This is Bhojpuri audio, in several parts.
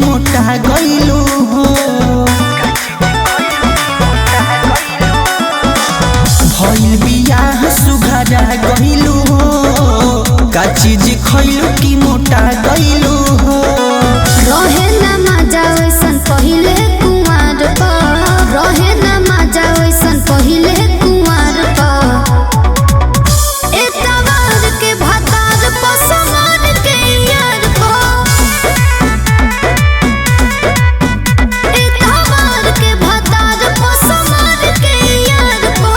मोटा गइलू हो। भइल बियाह सुघरा गइलू हो, का चीज खइलू की मोटा गइलू हो। रहे ना मजा वैसन पहिले कुंवार पर, रहे ना मजा वैसन पहिले कुंवार पर। एतवार के भातार पर समान के यार पर, एतवार के भातार पर समान के यार पर।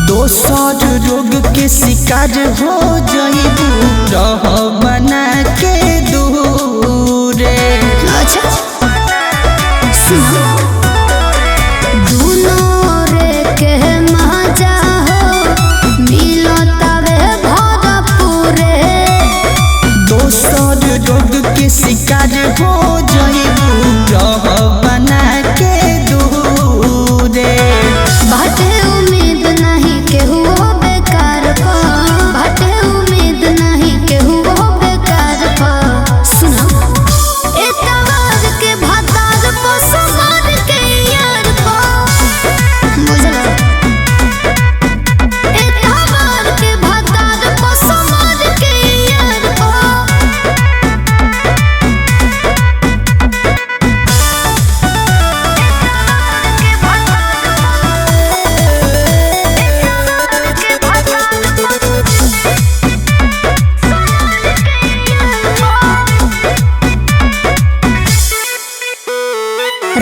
दोसर रोग के शिकार हो जाइबू, रह बना के दूरे। अच्छा सुनो, दुनो रे के मजा हो मिलतावे भरपूरे। दोसर रोग के शिकार हो जाइबू, रह बना के दूरे। बाटे उम्मीद नहीं केहू बेकार पर, बाटे उम्मीद नहीं केहू बेकार पर। सुनो, एतवार के भातार पर समान के यार पर, बुझलो। एतवार के भातार पर समान के यार पर।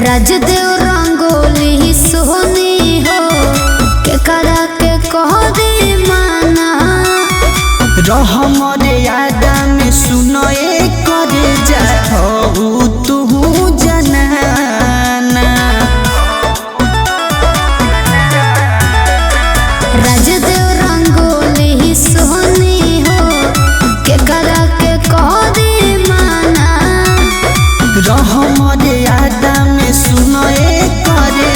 राजदेव रंगोली सोनी हो, के करा के कह दे माना। रह मर्यादा में सुनो करे जाओ तू जनाना। राजदेव रंगोली सोनी हो, के करा के कह दे माना। रह मर्यादा में सुनो करे